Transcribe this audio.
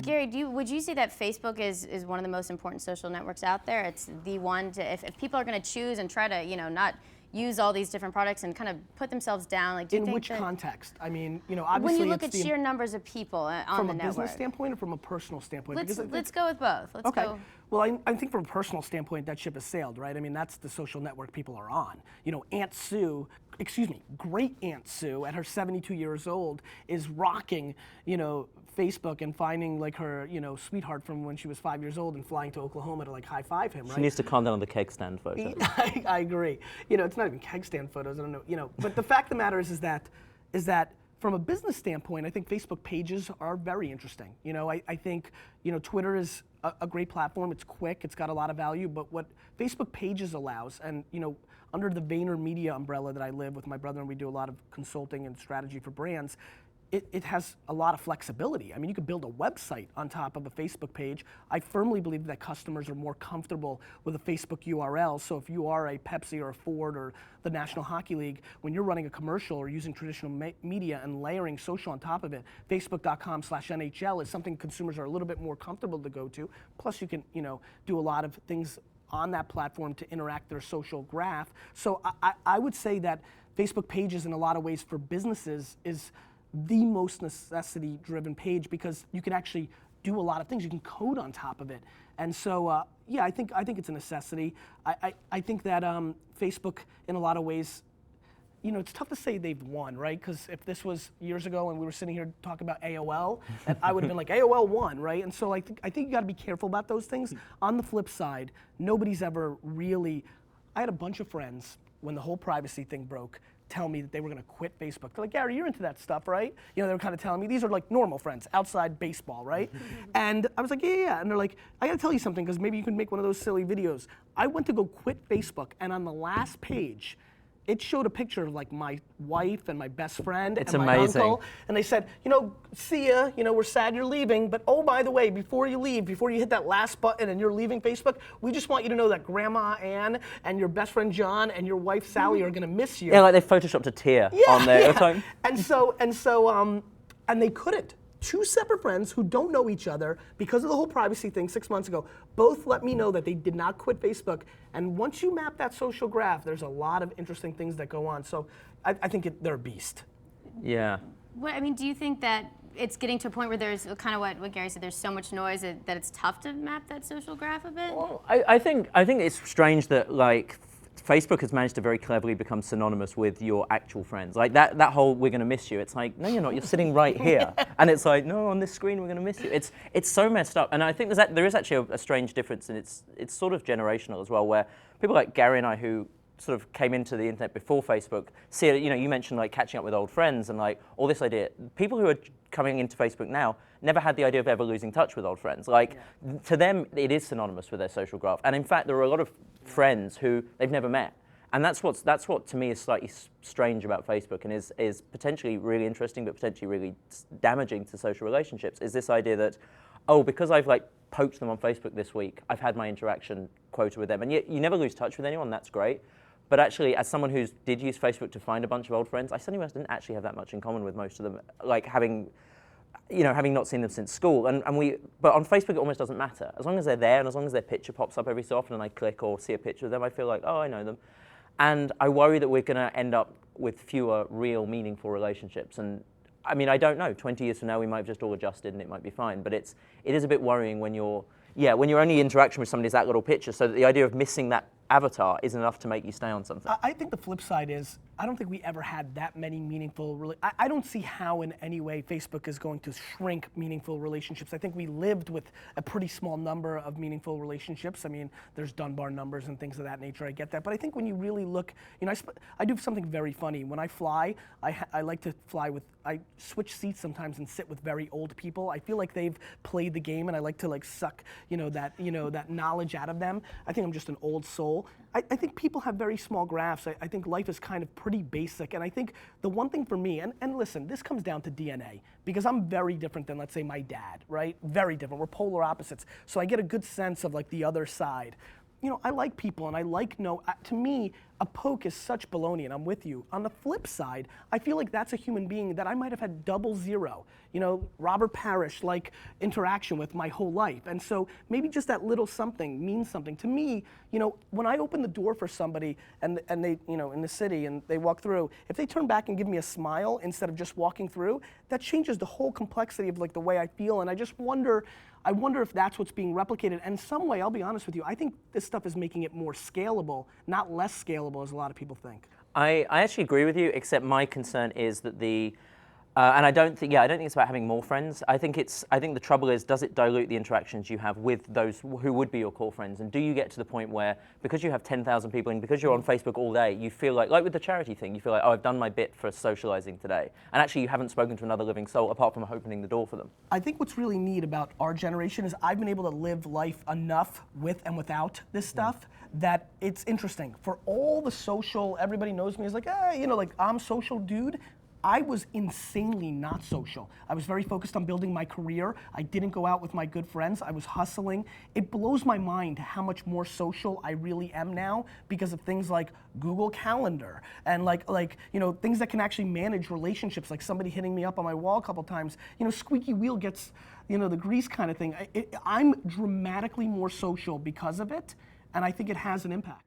Gary, would you say that Facebook is one of the most important social networks out there? It's the one to, if people are going to choose and try to, not use all these different products and kind of put themselves down, like, do you In think which that, context? I mean, obviously when you look it's at sheer numbers of people on the network? From a business standpoint or from a personal standpoint? Let's go with both. Let's go. Well, I think from a personal standpoint, that ship has sailed, right? I mean, that's the social network people are on. Great Aunt Sue at her 72 years old is rocking, Facebook and finding like her, sweetheart from when she was 5 years old and flying to Oklahoma to like high five him, right? She needs to calm down on the keg stand photos. I agree. It's not even keg stand photos. I don't know. But the fact of the matter is that from a business standpoint, I think Facebook pages are very interesting. I think Twitter is a great platform. It's quick. It's got a lot of value. But what Facebook pages allows, and under the VaynerMedia umbrella that I live with my brother, and we do a lot of consulting and strategy for brands. It has a lot of flexibility. I mean, you could build a website on top of a Facebook page. I firmly believe that customers are more comfortable with a Facebook URL. So if you are a Pepsi or a Ford or the National Hockey League, when you're running a commercial or using traditional media and layering social on top of it, Facebook.com/NHL is something consumers are a little bit more comfortable to go to. Plus you can, do a lot of things on that platform to interact their social graph. So I would say that Facebook pages in a lot of ways for businesses is the most necessity-driven page because you can actually do a lot of things. You can code on top of it, and so I think it's a necessity. I think that Facebook, in a lot of ways, it's tough to say they've won, right? Because if this was years ago and we were sitting here talking about AOL, I would have been like, AOL won, right? And so I think you got to be careful about those things. On the flip side, nobody's ever really. I had a bunch of friends when the whole privacy thing broke tell me that they were going to quit Facebook. They're like, Gary, you're into that stuff, right? They were kind of telling me, these are like normal friends outside baseball, right? And I was like, yeah. And they're like, I got to tell you something because maybe you can make one of those silly videos. I went to go quit Facebook, and on the last page, it showed a picture of like my wife and my best friend and my uncle. And they said, see ya, we're sad you're leaving, but oh, by the way, before you leave, before you hit that last button and you're leaving Facebook, we just want you to know that Grandma Ann and your best friend John and your wife Sally are gonna miss you. Yeah, like they photoshopped a tear on there. Yeah. And they couldn't. Two separate friends who don't know each other because of the whole privacy thing 6 months ago, both let me know that they did not quit Facebook. And once you map that social graph, there's a lot of interesting things that go on. So I think they're a beast. Yeah. Do you think that it's getting to a point where there's kind of what Gary said, there's so much noise that it's tough to map that social graph a bit? Well, I think it's strange that like Facebook has managed to very cleverly become synonymous with your actual friends. Like that whole "we're going to miss you." It's like, no, you're not. You're sitting right here, and it's like, no, on this screen we're going to miss you. It's so messed up, and I think there is actually a strange difference, and it's sort of generational as well, where people like Gary and I who sort of came into the internet before Facebook see it. You mentioned like catching up with old friends and like all this idea. People who are coming into Facebook now never had the idea of ever losing touch with old friends. Like to them, it is synonymous with their social graph, and in fact, there are a lot of friends who they've never met, and that's what to me is slightly strange about Facebook, and is potentially really interesting, but potentially really damaging to social relationships. Is this idea that, because I've like poked them on Facebook this week, I've had my interaction quota with them, and yet you never lose touch with anyone. That's great. But actually, as someone who did use Facebook to find a bunch of old friends, I suddenly didn't actually have that much in common with most of them. Like having not seen them since school, but on Facebook it almost doesn't matter. As long as they're there, and as long as their picture pops up every so often, and I click or see a picture of them, I feel like, I know them. And I worry that we're going to end up with fewer real, meaningful relationships. And I don't know. 20 years from now, we might have just all adjusted, and it might be fine. But it is a bit worrying when your only interaction with somebody is that little picture. So that the idea of missing that avatar isn't enough to make you stay on something. I think the flip side is, I don't think we ever had that many meaningful, I don't see how in any way Facebook is going to shrink meaningful relationships. I think we lived with a pretty small number of meaningful relationships. There's Dunbar numbers and things of that nature, I get that. But I think when you really look, I do something very funny. When I fly, I like to fly with, I switch seats sometimes and sit with very old people. I feel like they've played the game, and I like to like suck, that knowledge out of them. I think I'm just an old soul. I think people have very small graphs. I think life is kind of pretty basic, and I think the one thing for me, and listen, this comes down to DNA, because I'm very different than, let's say, my dad, right? Very different. We're polar opposites. So I get a good sense of like the other side. I like people, and I like to me, a poke is such baloney, and I'm with you. On the flip side, I feel like that's a human being that I might have had 00, Robert Parrish-like interaction with my whole life. And so maybe just that little something means something. To me, when I open the door for somebody and they, in the city and they walk through, if they turn back and give me a smile instead of just walking through, that changes the whole complexity of like the way I feel. And I just wonder, if that's what's being replicated. And some way, I'll be honest with you, I think this stuff is making it more scalable, not less scalable as a lot of people think. I actually agree with you, except my concern is that and I don't think it's about having more friends. I think the trouble is, does it dilute the interactions you have with those who would be your core friends? And do you get to the point where, because you have 10,000 people and because you're on Facebook all day, you feel like with the charity thing, you feel like, oh, I've done my bit for socializing today. And actually you haven't spoken to another living soul apart from opening the door for them. I think what's really neat about our generation is I've been able to live life enough with and without this stuff that it's interesting. For all the social, everybody knows me as like, I'm social dude. I was insanely not social. I was very focused on building my career. I didn't go out with my good friends. I was hustling. It blows my mind how much more social I really am now because of things like Google Calendar and things that can actually manage relationships, like somebody hitting me up on my wall a couple times. Squeaky wheel gets, the grease kind of thing. I'm dramatically more social because of it, and I think it has an impact.